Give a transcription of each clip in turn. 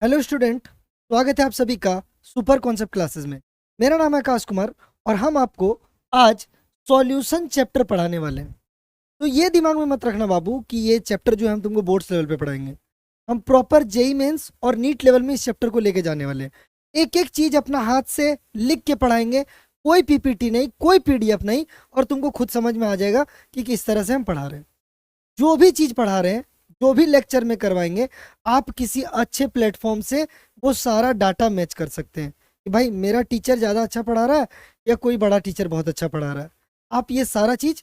Hello student, स्वागत है आप सभी का सुपर कॉन्सेप्ट क्लासेस में। मेरा नाम है आकाश कुमार और हम आपको आज सॉल्यूशन चैप्टर पढ़ाने वाले हैं। तो ये दिमाग में मत रखना बाबू कि ये चैप्टर जो है हम तुमको बोर्ड्स लेवल पे पढ़ाएंगे। हम प्रॉपर जेई मेंस और नीट लेवल में इस चैप्टर को लेके जाने वाले हैं। एक एक चीज अपना हाथ से लिख के पढ़ाएंगे, कोई पीपीटी नहीं, कोई पीडीएफ नहीं, और तुमको खुद समझ में आ जाएगा कि किस तरह से हम पढ़ा रहे हैं। जो भी चीज पढ़ा रहे हैं, जो भी लेक्चर में करवाएंगे, आप किसी अच्छे प्लेटफॉर्म से वो सारा डाटा मैच कर सकते हैं कि भाई मेरा टीचर ज़्यादा अच्छा पढ़ा रहा है या कोई बड़ा टीचर बहुत अच्छा पढ़ा रहा है। आप ये सारा चीज़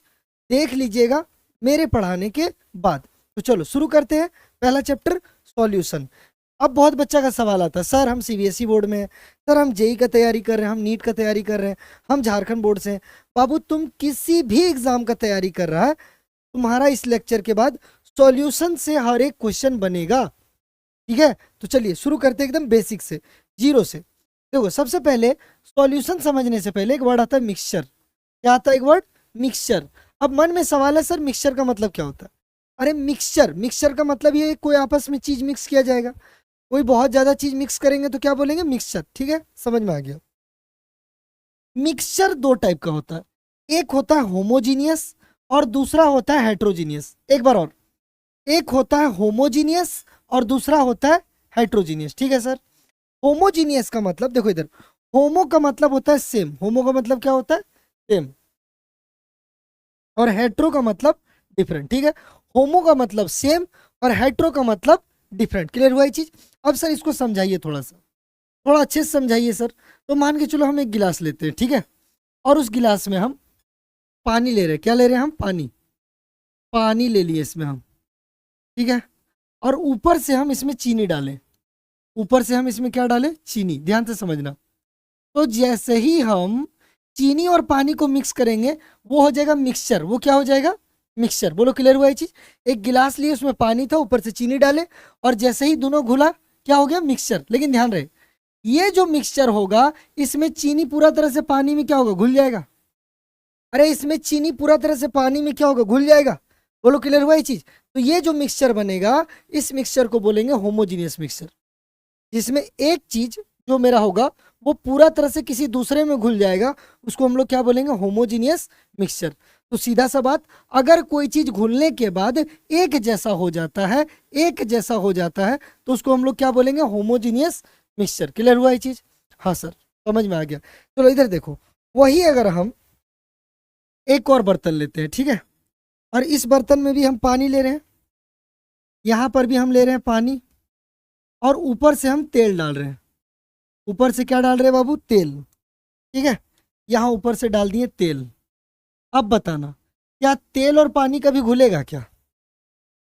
देख लीजिएगा मेरे पढ़ाने के बाद। तो चलो शुरू करते हैं। पहला चैप्टर सॉल्यूशन। अब बहुत बच्चा का सवाल आता है, सर हम सीबीएसई बोर्ड में हैं, सर हम जेई का तैयारी कर रहे हैं, हम नीट का तैयारी कर रहे हैं, हम झारखंड बोर्ड से हैं। बाबू तुम किसी भी एग्जाम का तैयारी कर रहा है, तुम्हारा इस लेक्चर के बाद सॉल्यूशन से हर एक क्वेश्चन बनेगा। ठीक है, तो चलिए शुरू करते हैं एकदम बेसिक से, जीरो से। देखो सबसे पहले सॉल्यूशन समझने से पहले एक वर्ड आता है मिक्सचर। क्या आता है? एक वर्ड मिक्सचर। अब मन में सवाल है, सर मिक्सचर का मतलब क्या होता है? अरे मिक्सचर, मिक्सचर का मतलब ये है कोई आपस में चीज मिक्स किया जाएगा। कोई बहुत ज्यादा चीज मिक्स करेंगे तो क्या बोलेंगे? मिक्सचर। ठीक है, समझ में आ गया। मिक्सचर दो टाइप का होता है, एक होता है होमोजीनियस और दूसरा होता है हेट्रोजीनियस। एक बार और, एक होता है होमोजीनियस और दूसरा होता है हेट्रोजीनियस। ठीक है सर। होमोजीनियस का मतलब देखो इधर, होमो का मतलब होता है सेम, होमो का मतलब क्या होता है? सेम। और हेट्रो का मतलब डिफरेंट। ठीक है, होमो का मतलब सेम और हेट्रो का मतलब डिफरेंट। क्लियर हुआ ये चीज? अब सर इसको समझाइए थोड़ा सा, थोड़ा अच्छे से समझाइए सर। तो मान के चलो हम एक गिलास लेते हैं, ठीक है, और उस गिलास में हम पानी ले रहे हैं। क्या ले रहे हैं हम? पानी। पानी ले लिए इसमें हम, ठीक है, और ऊपर से हम इसमें चीनी डालें। ऊपर से हम इसमें क्या डालें? चीनी। ध्यान से समझना। तो जैसे ही हम चीनी और पानी को मिक्स करेंगे वो हो जाएगा मिक्सचर। वो क्या हो जाएगा? मिक्सचर। बोलो क्लियर हुआ ये चीज? एक गिलास लिए, उसमें पानी था, ऊपर से चीनी डाले, और जैसे ही दोनों घुला क्या हो गया? मिक्सचर। लेकिन ध्यान रहे, ये जो मिक्सचर होगा इसमें चीनी पूरा तरह से पानी में क्या होगा? घुल जाएगा। अरे इसमें चीनी पूरा तरह से पानी में क्या होगा? घुल जाएगा। बोलो क्लियर हुआ ये चीज? तो ये जो मिक्सचर बनेगा, इस मिक्सचर को बोलेंगे होमोजीनियस मिक्सचर, जिसमें एक चीज जो मेरा होगा वो पूरा तरह से किसी दूसरे में घुल जाएगा, उसको हम लोग क्या बोलेंगे? Homogeneous mixture. तो सीधा सा बात, अगर कोई चीज घुलने के बाद एक जैसा हो जाता है, एक जैसा हो जाता है, तो उसको हम लोग क्या बोलेंगे? Homogeneous mixture. क्लियर हुआ ये चीज? हाँ सर, समझ में आ गया। चलो इधर देखो, वही अगर हम एक और बर्तन लेते हैं, ठीक है, और इस बर्तन में भी हम पानी ले रहे हैं, यहां पर भी हम ले रहे हैं पानी, और ऊपर से हम तेल डाल रहे हैं। ऊपर से क्या डाल रहे हैं बाबू? तेल। ठीक है, यहां ऊपर से डाल दिए तेल। अब बताना, क्या तेल और पानी कभी घुलेगा क्या?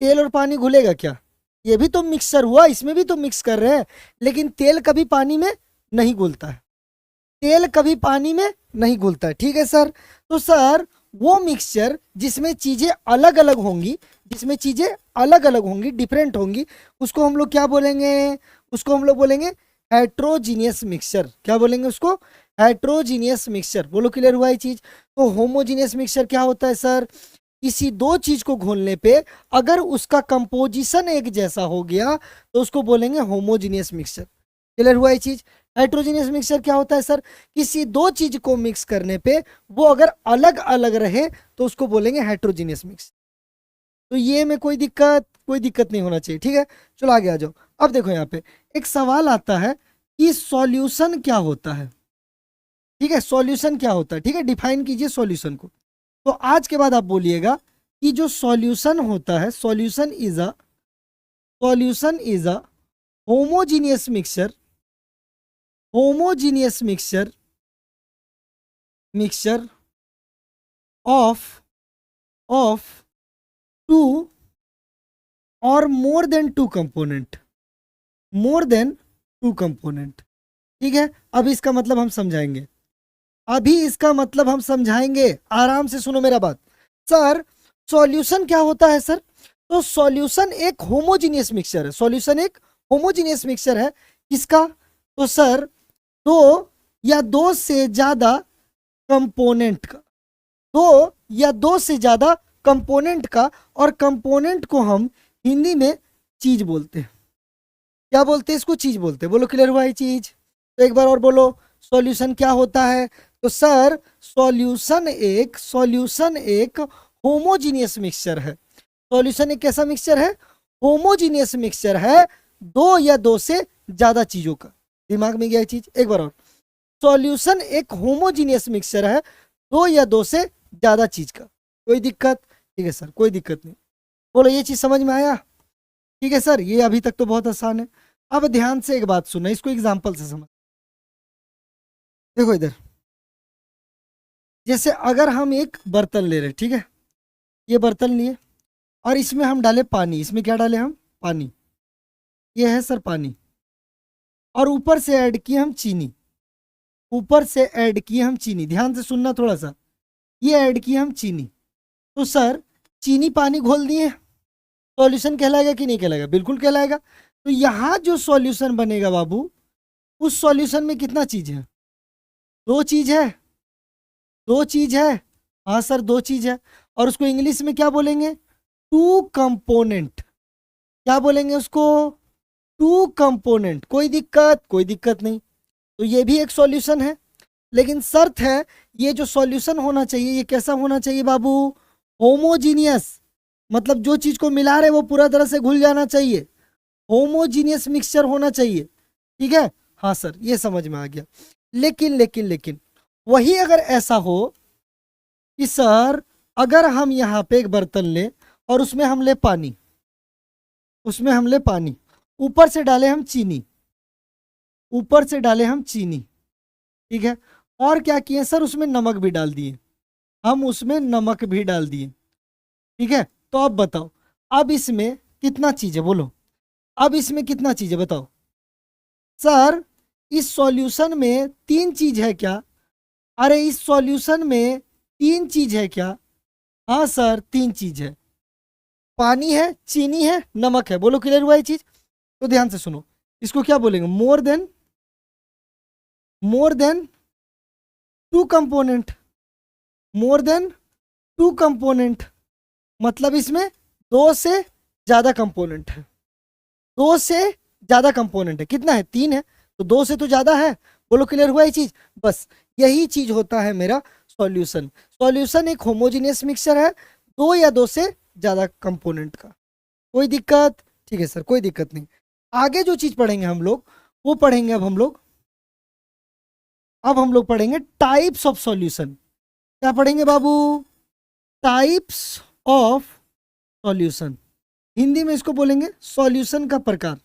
तेल और पानी घुलेगा क्या? ये भी तो मिक्सर हुआ, इसमें भी तो मिक्स कर रहे हैं, लेकिन तेल कभी पानी में नहीं घुलता है। तेल कभी पानी में नहीं घुलता है। ठीक है सर। तो सर वो मिक्सचर जिसमें चीजें अलग अलग होंगी, जिसमें चीजें अलग अलग होंगी, डिफरेंट होंगी, उसको हम लोग क्या बोलेंगे? उसको हम लोग बोलेंगे हेट्रोजीनियस मिक्सचर। क्या बोलेंगे उसको? Heterogeneous mixture. बोलो क्लियर हुआ ये चीज? तो होमोजीनियस मिक्सचर क्या होता है सर? किसी दो चीज को घोलने पे अगर उसका कंपोजिशन एक जैसा हो गया तो उसको बोलेंगे होमोजीनियस मिक्सचर। क्लियर हुआ ये चीज? हेट्रोजीनियस मिक्सचर क्या होता है सर? किसी दो चीज को मिक्स करने पे वो अगर अलग अलग रहे तो उसको बोलेंगे हेट्रोजीनियस मिक्स। तो ये में कोई दिक्कत नहीं होना चाहिए। ठीक है, चलो आगे आ जाओ। अब देखो यहाँ पे एक सवाल आता है कि सॉल्यूशन क्या होता है। ठीक है, सॉल्यूशन क्या होता है? ठीक है, डिफाइन कीजिए सॉल्यूशन को। तो आज के बाद आप बोलिएगा कि जो सॉल्यूशन होता है, solution is a homogeneous mixture, homogeneous mixture of two और more than two component, more than two component. ठीक है, अब इसका मतलब हम समझाएंगे, अभी इसका मतलब हम समझाएंगे। आराम से सुनो मेरा बात। सर सॉल्यूशन क्या होता है सर? तो सॉल्यूशन एक होमोजीनियस मिक्सचर है। सॉल्यूशन एक होमोजीनियस मिक्सचर है। किसका? तो सर दो या दो से ज्यादा कंपोनेंट का, दो या दो से ज्यादा कंपोनेंट का, और कंपोनेंट को हम हिंदी में चीज बोलते हैं। क्या बोलते हैं इसको? चीज बोलते हैं। बोलो क्लियर हुआ ये चीज? तो एक बार और बोलो, सॉल्यूशन क्या होता है? तो सर सॉल्यूशन एक होमोजीनियस मिक्सचर है। सॉल्यूशन एक कैसा मिक्सचर है? होमोजीनियस मिक्सचर है, दो या दो से ज्यादा चीजों का। दिमाग में गया ये चीज? एक बार और, सॉल्यूशन एक होमोजीनियस मिक्सचर है, दो या दो से ज्यादा चीज का। कोई दिक्कत? ठीक है सर, कोई दिक्कत नहीं। बोलो ये चीज समझ में आया? ठीक है सर, ये अभी तक तो बहुत आसान है। अब ध्यान से एक बात सुनना, इसको एग्जाम्पल से समझ। देखो इधर, जैसे अगर हम एक बर्तन ले रहे, ठीक है, ये बर्तन लिए और इसमें हम डाले पानी। इसमें क्या डाले हम? पानी। ये है सर पानी। और ऊपर से ऐड किए हम चीनी। ऊपर से ऐड किए हम चीनी, ध्यान से सुनना थोड़ा सा। ये ऐड किए हम चीनी। तो सर चीनी पानी घोल दिए, सॉल्यूशन कहलाएगा कि नहीं कहलाएगा? बिल्कुल कहलाएगा। तो यहाँ जो सॉल्यूशन बनेगा बाबू, उस सॉल्यूशन में कितना चीज है? दो चीज है। दो चीज है, हाँ सर दो चीज है। और उसको इंग्लिश में क्या बोलेंगे? Two component. क्या बोलेंगे उसको? Two component. कोई दिक्कत? कोई दिक्कत नहीं। तो ये भी एक सॉल्यूशन है, लेकिन शर्त है ये जो सॉल्यूशन होना चाहिए ये कैसा होना चाहिए बाबू? होमोजीनियस। मतलब जो चीज को मिला रहे वो पूरा तरह से घुल जाना चाहिए, होमोजीनियस मिक्सचर होना चाहिए। ठीक है, हाँ सर ये समझ में आ गया। लेकिन वही अगर ऐसा हो कि सर अगर हम यहाँ पे एक बर्तन ले और उसमें हम ले पानी, उसमें हम ले पानी, ऊपर से डाले हम चीनी, ऊपर से डाले हम चीनी, ठीक है, और क्या किए सर? उसमें नमक भी डाल दिए, हम उसमें नमक भी डाल दिए। ठीक है, तो अब बताओ, अब इसमें कितना चीज है? बोलो अब इसमें कितना चीज है बताओ? सर इस सॉल्यूशन में तीन चीज है क्या? अरे इस सॉल्यूशन में तीन चीज है क्या? हाँ सर तीन चीज है, पानी है, चीनी है, नमक है। बोलो क्लियर हुआ ये चीज? तो ध्यान से सुनो, इसको क्या बोलेंगे? More than two component. More than two component मतलब इसमें दो से ज्यादा कंपोनेंट है। दो से ज्यादा कंपोनेंट है, कितना है? तीन है, तो दो से तो ज्यादा है। बोलो क्लियर हुआ ये चीज? बस यही चीज होता है मेरा सॉल्यूशन। सॉल्यूशन एक होमोजेनियस मिक्सचर है, दो या दो से ज्यादा कंपोनेंट का। कोई दिक्कत? ठीक है सर, कोई दिक्कत नहीं। आगे जो चीज पढ़ेंगे हम लोग वो पढ़ेंगे अब हम लोग पढ़ेंगे टाइप्स ऑफ सॉल्यूशन। क्या पढ़ेंगे बाबू? Types of solution. हिंदी में इसको बोलेंगे सॉल्यूशन का प्रकार।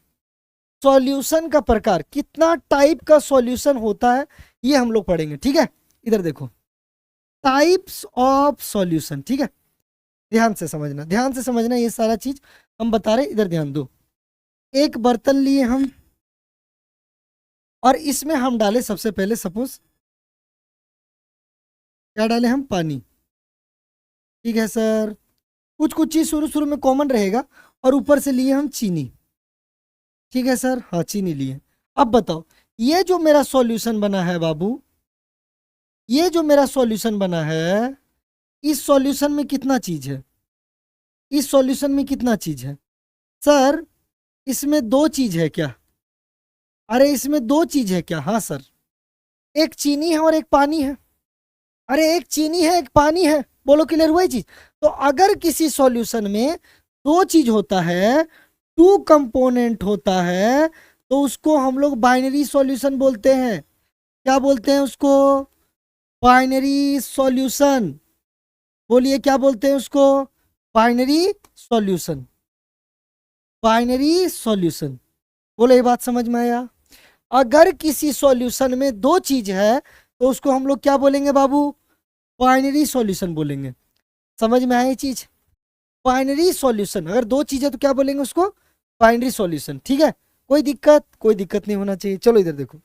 सॉल्यूशन का प्रकार, कितना टाइप का सॉल्यूशन होता है ये हम लोग पढ़ेंगे। ठीक है, इधर देखो, टाइप्स ऑफ सॉल्यूशन। ठीक है, ध्यान से समझना, ध्यान से समझना, ये सारा चीज हम बता रहे, इधर ध्यान दो। एक बर्तन लिए हम और इसमें हम डाले सबसे पहले, सपोज क्या डाले हम? पानी। ठीक है सर, कुछ कुछ चीज शुरू शुरू में कॉमन रहेगा, और ऊपर से लिए हम चीनी। ठीक है सर, हाँ चीनी लिए। अब बताओ, ये जो मेरा सॉल्यूशन बना है बाबू, ये जो मेरा सॉल्यूशन बना है, इस सॉल्यूशन में कितना चीज है? इस सॉल्यूशन में कितना चीज है सर? इसमें दो चीज है क्या? अरे इसमें दो चीज है क्या? हाँ सर, एक चीनी है और एक पानी है। अरे एक चीनी है एक पानी है। बोलो क्लियर हुआ ये चीज? तो अगर किसी सॉल्यूशन में दो चीज होता है, टू कंपोनेंट होता है, तो उसको हम लोग बाइनरी सॉल्यूशन बोलते हैं। क्या बोलते हैं उसको? Binary solution. बोलिए क्या बोलते हैं उसको? Binary solution. Binary solution. बोलो ये बात समझ में आया? अगर किसी सॉल्यूशन में दो चीज है तो उसको हम लोग क्या बोलेंगे बाबू? बाइनरी सॉल्यूशन बोलेंगे। समझ में आया ये चीज? बाइनरी सॉल्यूशन, अगर दो चीज है तो क्या बोलेंगे उसको? Binary solution. ठीक है, कोई दिक्कत? कोई दिक्कत नहीं होना चाहिए। चलो इधर देखो,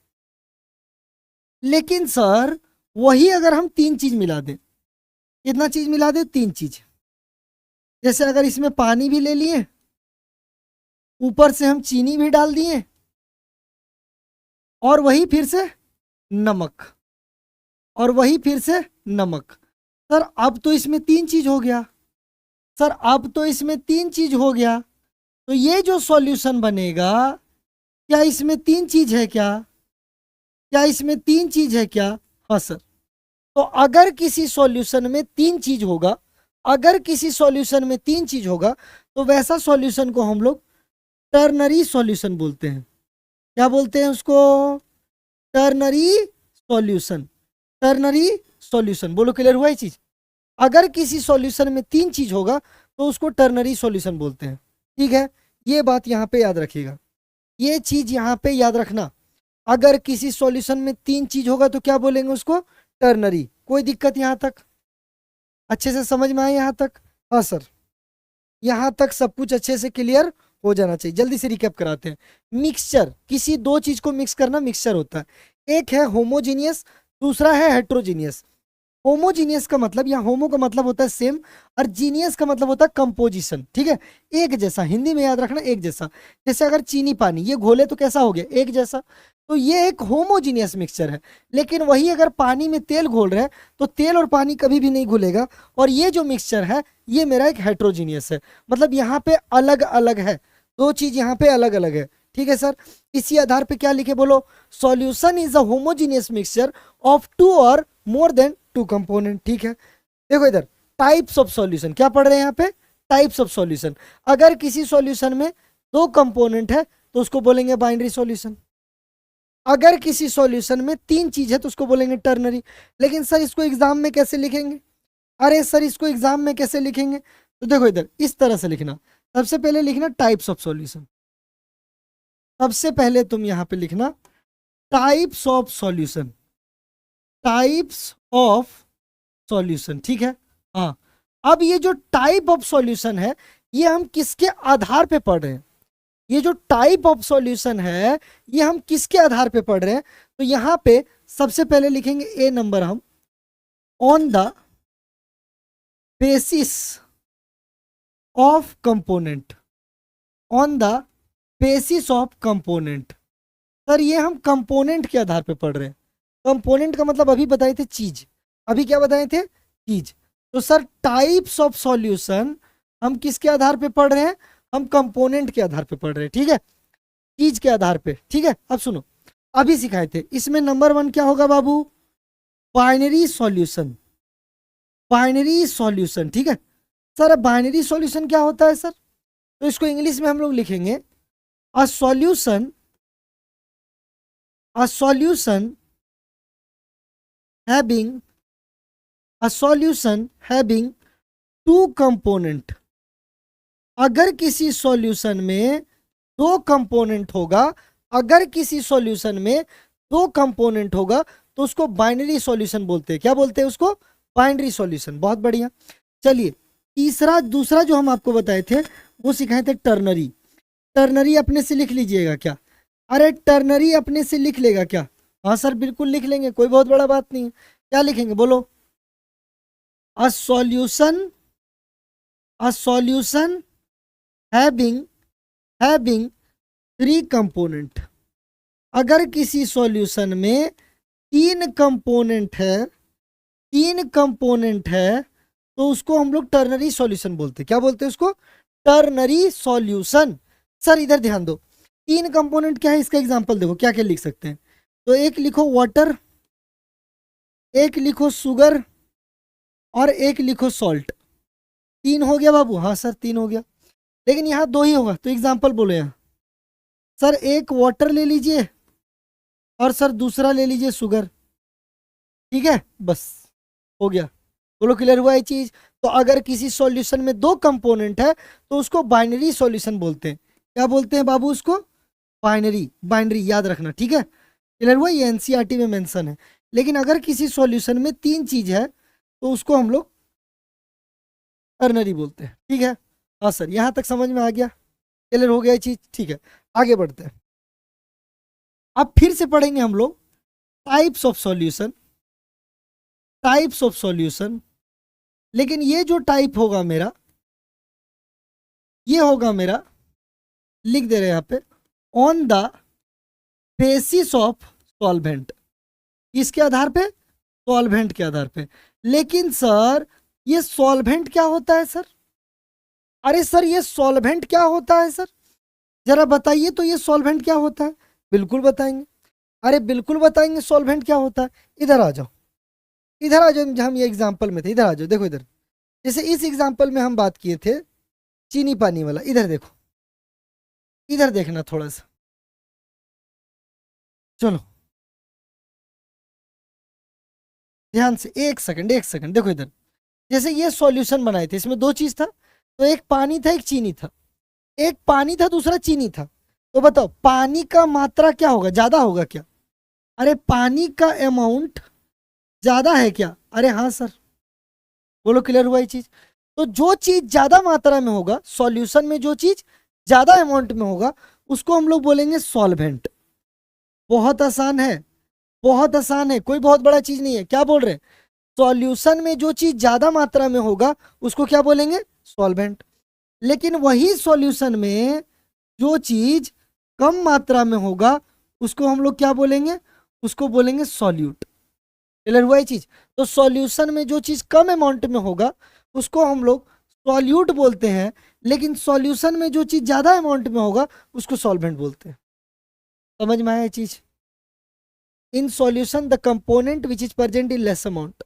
लेकिन सर वही अगर हम तीन चीज मिला दें, कितना चीज मिला दें? तीन चीज। जैसे अगर इसमें पानी भी ले लिए, ऊपर से हम चीनी भी डाल दिए, और वही फिर से नमक, और वही फिर से नमक। सर अब तो इसमें तीन चीज हो गया। सर अब तो इसमें तीन चीज हो गया, तो ये जो सॉल्यूशन बनेगा क्या इसमें तीन चीज है क्या? क्या इसमें तीन चीज है क्या? हाँ सर। तो अगर किसी सॉल्यूशन में तीन चीज होगा, अगर किसी सॉल्यूशन में तीन चीज होगा तो वैसा सॉल्यूशन को हम लोग टर्नरी सॉल्यूशन बोलते हैं। क्या बोलते हैं उसको? Ternary solution. टर्नरी सॉल्यूशन, बोलो क्लियर हुआ ये चीज? अगर किसी सॉल्यूशन में तीन चीज होगा तो उसको टर्नरी सॉल्यूशन बोलते हैं। ठीक है, ये बात यहां पे याद रखिएगा, ये चीज यहां पे याद रखना। अगर किसी सॉल्यूशन में तीन चीज होगा तो क्या बोलेंगे उसको? टर्नरी। कोई दिक्कत यहां तक? अच्छे से समझ में आए यहां तक? हाँ सर, यहां तक सब कुछ अच्छे से क्लियर हो जाना चाहिए। जल्दी से रिकैप कराते हैं। मिक्सचर, किसी दो चीज को मिक्स करना मिक्सचर होता है। एक है होमोजीनियस, दूसरा है हेट्रोजीनियस। होमोजीनियस का मतलब, या होमो का मतलब होता है सेम, और जीनियस का मतलब होता है कंपोजिशन। ठीक है, एक जैसा, हिंदी में याद रखना एक जैसा। जैसे अगर चीनी पानी ये घोले तो कैसा हो गया? एक जैसा। तो ये एक होमोजीनियस मिक्सचर है। लेकिन वही अगर पानी में तेल घोल रहे हैं तो तेल और पानी कभी भी नहीं घुलेगा। और ये जो मिक्सचर है ये मेरा एक हेट्रोजीनियस है, मतलब यहाँ पे अलग अलग है, दो चीज यहाँ पे अलग अलग है। ठीक है सर, इसी आधार पे क्या लिखे बोलो? Solution is a homogeneous mixture of two और मोर देन टू कंपोनेंट। ठीक है, देखो इधर टाइप्स ऑफ सॉल्यूशन क्या पढ़ रहे हैं यहाँ पे? Types of solution. अगर किसी सॉल्यूशन में दो कंपोनेंट है तो उसको बोलेंगे बाइनरी सॉल्यूशन। अगर किसी सॉल्यूशन में तीन चीज है तो उसको बोलेंगे टर्नरी। लेकिन सर इसको एग्जाम में कैसे लिखेंगे? अरे सर इसको एग्जाम में कैसे लिखेंगे? तो देखो इधर इस तरह से लिखना। सबसे पहले लिखना टाइप्स ऑफ सॉल्यूशन। सबसे पहले तुम यहां पे लिखना types of solution, types of solution. ठीक है, हाँ। अब ये जो टाइप ऑफ सॉल्यूशन है ये हम किसके आधार पे पढ़ रहे हैं? ये जो टाइप ऑफ सॉल्यूशन है ये हम किसके आधार पे पढ़ रहे हैं? तो यहां पे सबसे पहले लिखेंगे ए नंबर हम, on the basis of component. On the basis of component. Sir ये हम कंपोनेंट के आधार पे पढ़ रहे हैं। कंपोनेंट का मतलब अभी बताए थे चीज, अभी क्या बताए थे? चीज। तो सर टाइप्स ऑफ सॉल्यूशन हम किसके आधार पे पढ़ रहे हैं? हम कंपोनेंट के आधार पे पढ़ रहे हैं। ठीक है, चीज के आधार पे। ठीक है, अब सुनो, अभी सिखाए थे इसमें नंबर वन क्या होगा बाबू? Binary solution. Binary solution. ठीक है सर, अब बाइनरी सॉल्यूशन क्या होता है सर? तो इसको इंग्लिश में हम लोग लिखेंगे a solution, a solution having, a solution having two component। अगर किसी सॉल्यूशन में दो कंपोनेंट होगा, अगर किसी सॉल्यूशन में दो कंपोनेंट होगा तो उसको बाइनरी सॉल्यूशन बोलते हैं। क्या बोलते हैं उसको? Binary solution. बहुत बढ़िया। चलिए तीसरा, दूसरा जो हम आपको बताए थे वो सिखाए थे टर्नरी। टर्नरी अपने से लिख लीजिएगा क्या? अरे टर्नरी अपने से लिख लेगा क्या? हाँ सर बिल्कुल लिख लेंगे, कोई बहुत बड़ा बात नहीं है। क्या लिखेंगे बोलो? A solution, a solution having, having three component. अगर किसी सॉल्यूशन में तीन कंपोनेंट है, तीन कंपोनेंट है तो उसको हम लोग टर्नरी सॉल्यूशन बोलते हैं। क्या बोलते हैं उसको? Ternary solution. सर इधर ध्यान दो, तीन कंपोनेंट क्या है इसका एग्जांपल देखो क्या क्या लिख सकते हैं। तो एक लिखो वाटर, एक लिखो शुगर, और एक लिखो सॉल्ट। तीन हो गया बाबू? हाँ सर तीन हो गया, लेकिन यहाँ दो ही होगा तो एग्जांपल बोलो यहाँ। सर एक वाटर ले लीजिए और सर दूसरा ले लीजिए शुगर। ठीक है, बस हो गया। बोलो क्लियर हुआ ये चीज? तो अगर किसी सॉल्यूशन में दो कंपोनेंट है तो उसको बाइनरी सॉल्यूशन बोलते हैं। क्या बोलते हैं बाबू उसको? बाइनरी। बाइनरी याद रखना। ठीक है, क्लियर हुआ? ये एनसीईआरटी में मेंशन है। लेकिन अगर किसी सॉल्यूशन में तीन चीज है तो उसको हम लोग टर्नरी बोलते हैं। ठीक है, हाँ सर यहां तक समझ में आ गया? क्लियर हो गया ये चीज? ठीक है, आगे बढ़ते हैं। अब फिर से पढ़ेंगे हम लोग types of solution, types of solution. लेकिन ये जो टाइप होगा मेरा, ये होगा मेरा, लिख दे रहे हैं यहाँ पे, on the basis of solvent. किसके आधार पे? सॉल्वेंट के आधार पे। लेकिन सर ये सॉल्वेंट क्या होता है सर? अरे सर ये सॉल्वेंट क्या होता है सर? जरा बताइए तो ये सॉल्वेंट क्या होता है? बिल्कुल बताएंगे, अरे बिल्कुल बताएंगे सॉल्वेंट क्या होता है। इधर आ जाओ, इधर आ जाओ, हम ये एग्जाम्पल में थे, इधर आ जाओ, देखो इधर। जैसे इस एग्जाम्पल में हम बात किए थे चीनी पानी वाला, इधर देखो, इधर देखना थोड़ा सा, चलो ध्यान से, एक सेकंड एक सेकंड, देखो इधर। जैसे ये सॉल्यूशन बनाए थे, इसमें दो चीज था, तो एक पानी था एक चीनी था, एक पानी था दूसरा चीनी था। तो बताओ पानी का मात्रा क्या होगा, ज्यादा होगा क्या? अरे पानी का अमाउंट ज्यादा है क्या? अरे हाँ सर, बोलो क्लियर हुआ ये चीज। तो जो चीज ज्यादा मात्रा में होगा सॉल्यूशन में, जो चीज ज्यादा अमाउंट में होगा उसको हम लोग बोलेंगे सॉल्वेंट। बहुत आसान है, बहुत आसान है, कोई बहुत बड़ा चीज नहीं है। क्या बोल रहे हैं? सॉल्यूशन में जो चीज ज्यादा मात्रा में होगा उसको क्या बोलेंगे? सॉल्वेंट। लेकिन वही सॉल्यूशन में जो चीज कम मात्रा में होगा उसको हम लोग क्या बोलेंगे? उसको बोलेंगे सॉल्यूट। क्लियर हुआ ये चीज? तो सॉल्यूशन में जो चीज कम अमाउंट में होगा उसको हम लोग सॉल्यूट बोलते हैं, लेकिन सॉल्यूशन में जो चीज ज्यादा अमाउंट में होगा उसको सॉल्वेंट बोलते हैं। समझ में आया ये चीज? In solution the component which is present in less amount.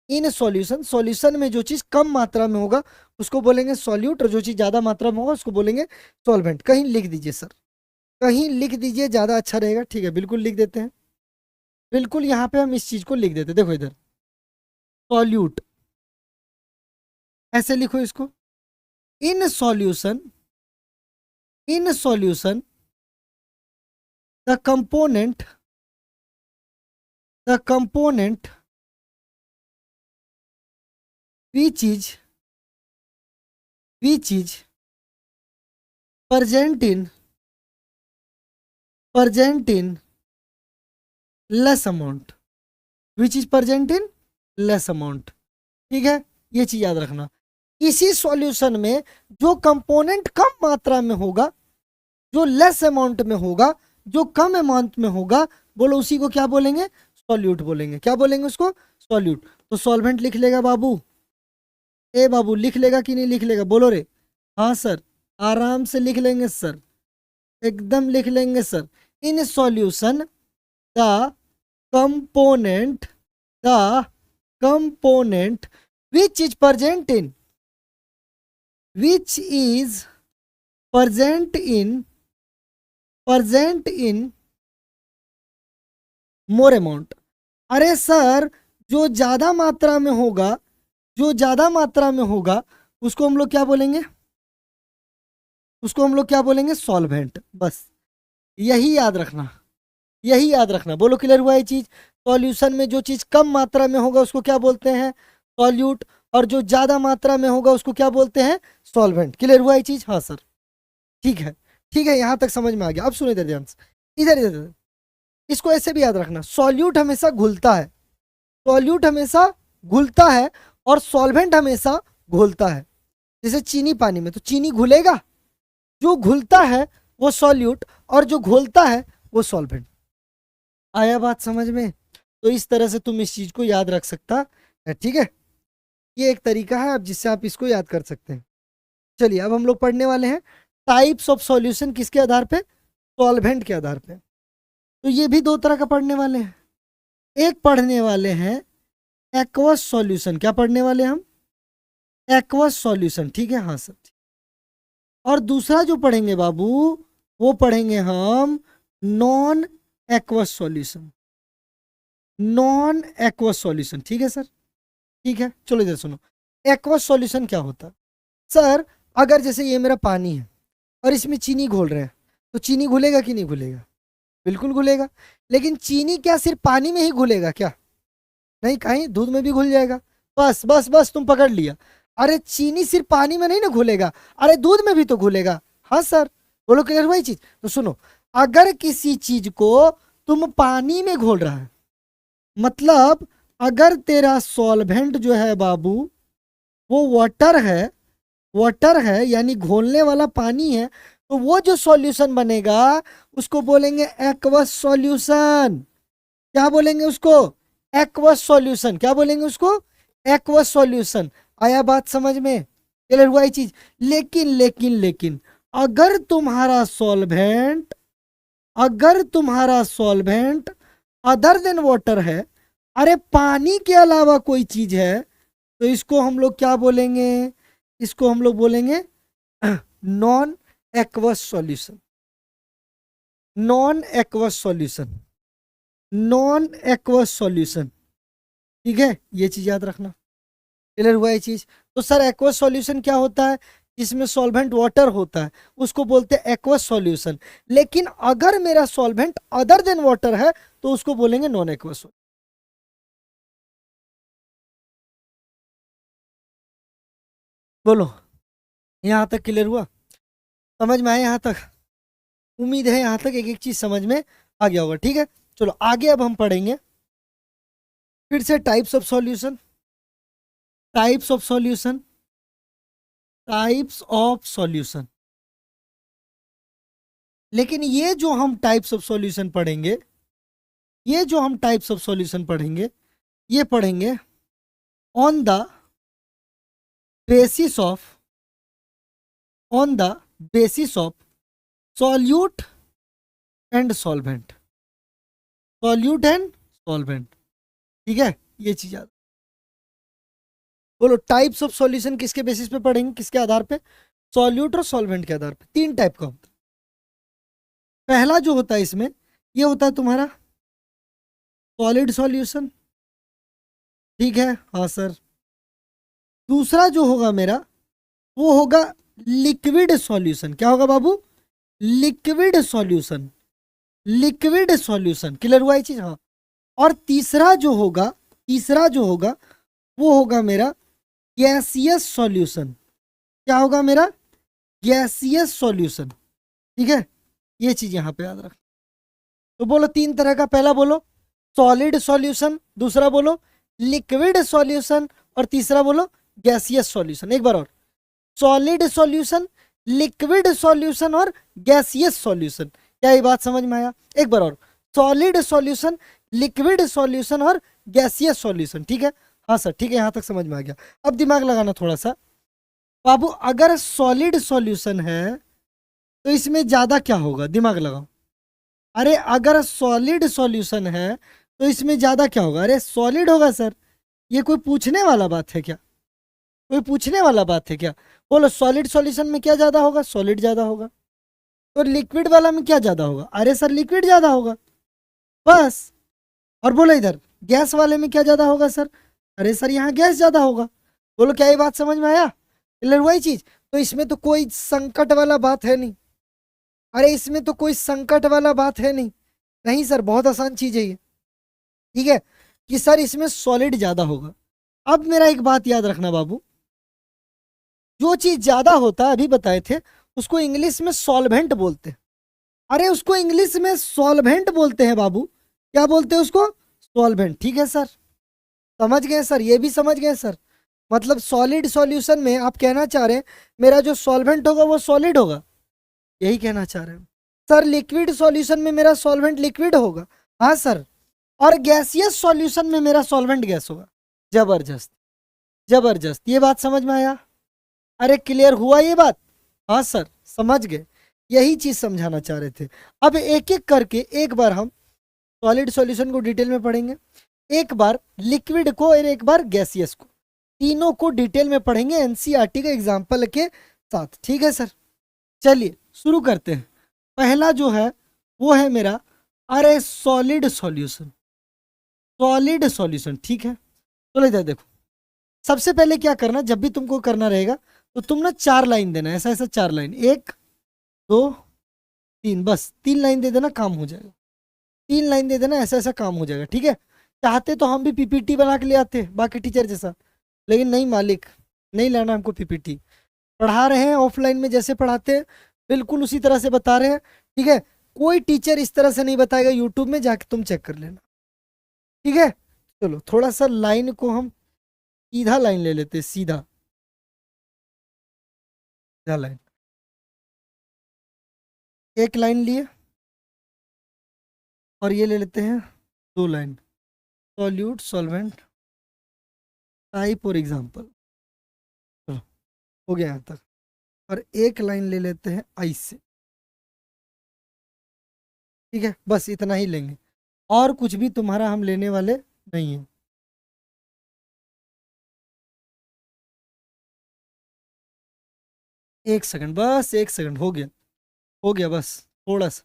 In solution, solution में जो चीज कम मात्रा में होगा उसको बोलेंगे सॉल्यूट, और जो चीज ज्यादा मात्रा में होगा उसको बोलेंगे सॉल्वेंट। कहीं लिख दीजिए सर, कहीं लिख दीजिए, ज्यादा अच्छा रहेगा। ठीक है, बिल्कुल लिख देते हैं, बिल्कुल यहाँ पे हम इस चीज को लिख देते हैं। देखो इधर सॉल्यूट, ऐसे लिखो इसको। In solution, in solution the component, the component which is present in less amount, which is present in less amount। ठीक है, ये चीज याद रखना। इसी सॉल्यूशन में जो कंपोनेंट कम मात्रा में होगा, जो लेस अमाउंट में होगा, जो कम अमाउंट में होगा, बोलो उसी को क्या बोलेंगे? सॉल्यूट बोलेंगे। क्या बोलेंगे उसको? सॉल्यूट। तो सॉल्वेंट लिख लेगा बाबू, ए बाबू लिख लेगा कि नहीं लिख लेगा? बोलो रे। हाँ सर, आराम से लिख लेंगे सर, एकदम लिख लेंगे sir. In solution the component, the component which is present in, which is present in, present in more amount. अरे सर, जो ज्यादा मात्रा में होगा, जो ज्यादा मात्रा में होगा उसको हम लोग क्या बोलेंगे? उसको हम लोग क्या बोलेंगे? सॉल्वेंट। बस यही याद रखना, यही याद रखना। बोलो क्लियर हुआ ये चीज? सॉल्यूशन में जो चीज कम मात्रा में होगा उसको क्या बोलते हैं? सॉल्यूट। और जो ज्यादा मात्रा में होगा उसको क्या बोलते हैं? सॉल्वेंट। क्लियर हुआ ये चीज? हाँ सर, ठीक है, ठीक है, यहां तक समझ में आ गया। अब सुनो इधर ध्यान से, इधर इधर, इसको ऐसे भी याद रखना, सॉल्यूट हमेशा घुलता है, सॉल्यूट हमेशा घुलता है, और सॉल्वेंट हमेशा घुलता है। जैसे चीनी पानी में, तो चीनी घुलेगा, जो घुलता है वो सॉल्यूट, और जो घोलता है वो सॉल्वेंट। आया बात समझ में? तो इस तरह से तुम इस चीज को याद रख सकता है। ठीक है, ये एक तरीका है अब जिससे आप इसको याद कर सकते हैं। चलिए अब हम लोग पढ़ने वाले हैं टाइप्स ऑफ सॉल्यूशन, किसके आधार पे? सॉल्वेंट के आधार पे। तो ये भी दो तरह का पढ़ने वाले हैं। एक पढ़ने वाले हैं एक्वस सॉल्यूशन। क्या पढ़ने वाले हम? Aqueous solution. ठीक है, हाँ सर। और दूसरा जो पढ़ेंगे बाबू, वो पढ़ेंगे हम non aqueous solution, non aqueous solution. ठीक है सर, ठीक है। चलो इधर सुनो, एक्वस सॉल्यूशन क्या होता है? सर अगर जैसे ये मेरा पानी है और इसमें चीनी घोल रहे हैं, तो चीनी घुलेगा कि नहीं घुलेगा? बिल्कुल घुलेगा। लेकिन चीनी क्या सिर्फ पानी में ही घुलेगा क्या? नहीं, कहीं दूध में भी घुल जाएगा। बस बस बस, तुम पकड़ लिया। अरे चीनी सिर्फ पानी में नहीं ना घुलेगा, अरे दूध में भी तो घुलेगा। हाँ सर, बोलो क्लियर हुआ ये चीज? तो सुनो, अगर किसी चीज को तुम पानी में घोल रहा है, मतलब अगर तेरा सॉल्वेंट जो है बाबू वो वाटर है, वाटर है यानी घोलने वाला पानी है, तो वो जो सॉल्यूशन बनेगा उसको बोलेंगे एक्वस सॉल्यूशन। क्या बोलेंगे उसको? Aqueous solution. क्या बोलेंगे उसको? Aqueous solution. आया बात समझ में? क्लियर हुआ ये चीज? लेकिन लेकिन लेकिन अगर तुम्हारा सॉल्वेंट अगर तुम्हारा सॉल्वेंट अदर देन वाटर है, अरे पानी के अलावा कोई चीज है, तो इसको हम लोग क्या बोलेंगे? इसको हम लोग बोलेंगे non aqueous solution. Non aqueous solution, non aqueous solution. ठीक है, ये चीज याद रखना। क्लियर हुआ ये चीज? तो सर एक्वस सॉल्यूशन क्या होता है? इसमें सॉल्वेंट वाटर होता है, उसको बोलते हैं एक्वस सॉल्यूशन। लेकिन अगर मेरा सॉल्वेंट अदर देन वाटर है तो उसको बोलेंगे नॉन एक्वस। बोलो, यहां तक क्लियर हुआ? समझ में आया यहां तक? उम्मीद है यहां तक एक एक चीज समझ में आ गया होगा। ठीक है, चलो आगे अब हम पढ़ेंगे फिर से types of solution. Types of solution, types of solution. लेकिन ये जो हम टाइप्स ऑफ सॉल्यूशन पढ़ेंगे, ये जो हम टाइप्स ऑफ सॉल्यूशन पढ़ेंगे, ये पढ़ेंगे on the basis of, on the basis of solute and solvent. Solute and solvent. ठीक है, ये चीज याद। बोलो टाइप्स ऑफ सॉल्यूशन किसके बेसिस पे पढ़ेंगे, किसके आधार पे? सॉल्यूट और सॉल्वेंट के आधार पे। तीन टाइप का होता है। पहला जो होता है इसमें, ये होता है तुम्हारा सॉलिड सॉल्यूशन। ठीक है, हाँ सर। दूसरा जो होगा मेरा, वो होगा लिक्विड सॉल्यूशन। क्या होगा बाबू? Liquid solution. Liquid solution. Clear हुआ ये चीज? हाँ। और तीसरा जो होगा, तीसरा जो होगा वो होगा मेरा गैसियस सॉल्यूशन। क्या होगा मेरा? Gaseous solution. ठीक है, ये चीज यहां पे याद रख। तो बोलो तीन तरह का, पहला बोलो सॉलिड सॉल्यूशन, दूसरा बोलो लिक्विड सॉल्यूशन, और तीसरा बोलो गैसियस सॉल्यूशन। एक बार और, सॉलिड सॉल्यूशन, लिक्विड सॉल्यूशन और गैसियस सॉल्यूशन। क्या ये बात समझ में आया? एक बार और, सॉलिड सॉल्यूशन, लिक्विड सॉल्यूशन और गैसियस सॉल्यूशन। ठीक है, हाँ सर ठीक है, यहां तक समझ में आ गया। अब दिमाग लगाना थोड़ा सा बाबू। अगर सॉलिड सॉल्यूशन है तो इसमें ज्यादा क्या होगा? दिमाग लगाओ। अरे अगर सॉलिड सॉल्यूशन है तो इसमें ज्यादा क्या होगा? अरे सॉलिड होगा सर। ये कोई पूछने वाला बात है क्या? कोई पूछने वाला बात है क्या? बोलो सॉलिड सॉल्यूशन में क्या ज्यादा होगा? सॉलिड ज्यादा होगा। तो लिक्विड वाला में क्या ज्यादा होगा? अरे सर लिक्विड ज्यादा होगा, बस। और बोलो इधर गैस वाले में क्या ज्यादा होगा सर? अरे सर यहाँ गैस ज्यादा होगा। बोलो क्या ये बात समझ में आया? क्लियर हुआ ये चीज? तो इसमें तो कोई संकट वाला बात है नहीं। अरे इसमें तो कोई संकट वाला बात है नहीं। नहीं सर, बहुत आसान चीज है ये। ठीक है, कि सर इसमें सॉलिड ज्यादा होगा। अब मेरा एक बात याद रखना बाबू, जो चीज ज्यादा होता है अभी बताए थे, उसको इंग्लिश में सॉल्वेंट बोलते हैं। अरे उसको इंग्लिश में सॉल्वेंट बोलते हैं बाबू। क्या बोलते हैं उसको? सॉल्वेंट। ठीक है सर, समझ गए सर? ये भी समझ गए सर? मतलब सॉलिड सॉल्यूशन में आप कहना चाह रहे हैं मेरा जो सॉल्वेंट होगा वो सॉलिड होगा, यही कहना चाह रहे हैं सर? लिक्विड सॉल्यूशन में मेरा सॉल्वेंट लिक्विड होगा, हाँ सर। और गैसियस सॉल्यूशन में मेरा सॉल्वेंट गैस होगा। जबरदस्त, जबरदस्त। ये बात समझ में आया? अरे क्लियर हुआ ये बात? हाँ सर, समझ गए। यही चीज समझाना चाह रहे थे। अब एक एक करके एक बार हम सॉलिड सॉल्यूशन को डिटेल में पढ़ेंगे, एक बार लिक्विड को और एक बार गैसियस को। तीनों को डिटेल में पढ़ेंगे एनसीईआरटी का एग्जाम्पल के साथ। ठीक है सर, चलिए शुरू करते हैं। पहला जो है वो है मेरा, अरे सॉलिड सॉल्यूशन। सॉलिड सॉल्यूशन, ठीक है। चलो इधर देखो, सबसे पहले क्या करना, जब भी तुमको करना रहेगा तो तुम ना चार लाइन देना, ऐसा ऐसा चार लाइन, एक दो तीन, बस तीन लाइन दे देना, काम हो जाएगा। तीन लाइन दे देना, ऐसा ऐसा काम हो जाएगा। ठीक है, चाहते तो हम भी पीपीटी बना के ले आते बाकी टीचर जैसा, लेकिन नहीं मालिक, नहीं लाना हमको पीपीटी। पढ़ा रहे हैं ऑफलाइन में जैसे पढ़ाते हैं बिल्कुल उसी तरह से बता रहे हैं। ठीक है, कोई टीचर इस तरह से नहीं बताएगा, यूट्यूब में जाके तुम चेक कर लेना। ठीक है, चलो थोड़ा सा लाइन को हम सीधा लाइन ले लेते हैं, सीधा सीधा लाइन। एक लाइन लिए और ये ले लेते हैं दो लाइन, सॉल्यूट सॉल्वेंट टाइप और एग्जाम्पल। चलो हो गया यहाँ तक। और एक लाइन ले लेते हैं आई से। ठीक है, बस इतना ही लेंगे, और कुछ भी तुम्हारा हम लेने वाले नहीं है। एक सेकंड, बस एक सेकंड, हो गया हो गया, बस थोड़ा सा,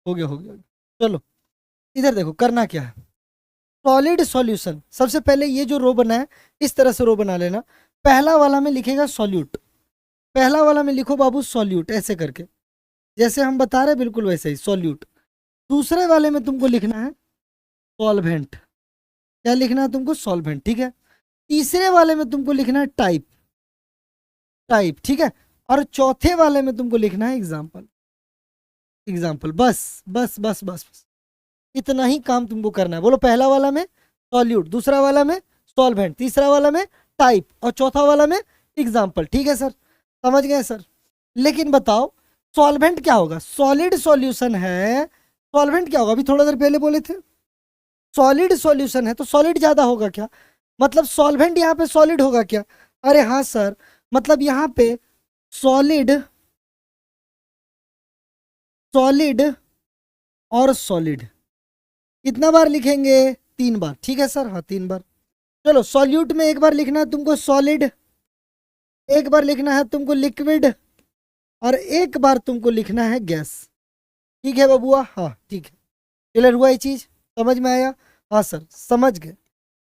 हो गया हो गया। चलो इधर देखो, करना क्या है। सॉलिड सॉल्यूशन, सबसे पहले ये जो रो बना है इस तरह से रो बना लेना। पहला वाला में लिखेगा सॉल्यूट, पहला वाला में लिखो बाबू सॉल्यूट, ऐसे करके जैसे हम बता रहे हैं बिल्कुल वैसे ही सॉल्यूट। दूसरे वाले में तुमको लिखना है सॉल्वेंट, क्या लिखना है तुमको, सॉल्वेंट, ठीक है। तीसरे वाले में तुमको लिखना है टाइप, टाइप, ठीक है। और चौथे वाले में तुमको लिखना है एग्जाम्पल, एग्जाम्पल, बस बस बस बस बस, इतना ही काम तुमको करना है। बोलो, पहला वाला में सॉल्यूट, दूसरा वाला में सॉल्वेंट, तीसरा वाला में टाइप, और चौथा वाला में एग्जाम्पल, ठीक है सर, समझ गए सर। लेकिन बताओ सॉल्वेंट क्या होगा, सॉलिड सॉल्यूशन है, सॉल्वेंट क्या होगा, अभी थोड़ा देर पहले बोले थे सॉलिड सॉल्यूशन है, तो सॉलिड ज्यादा होगा क्या, मतलब सॉल्वेंट यहाँ पे सॉलिड होगा क्या। अरे हाँ सर, मतलब यहाँ पे सॉलिड, सॉलिड और सॉलिड कितना बार लिखेंगे, 3 बार, ठीक है सर, हाँ 3 बार। चलो सॉल्यूट में एक बार लिखना है तुमको सॉलिड, एक बार लिखना है तुमको लिक्विड, और एक बार तुमको लिखना है गैस। ठीक है बबुआ, हाँ ठीक है, क्लियर हुआ ये चीज, समझ में आया, हाँ सर समझ गए,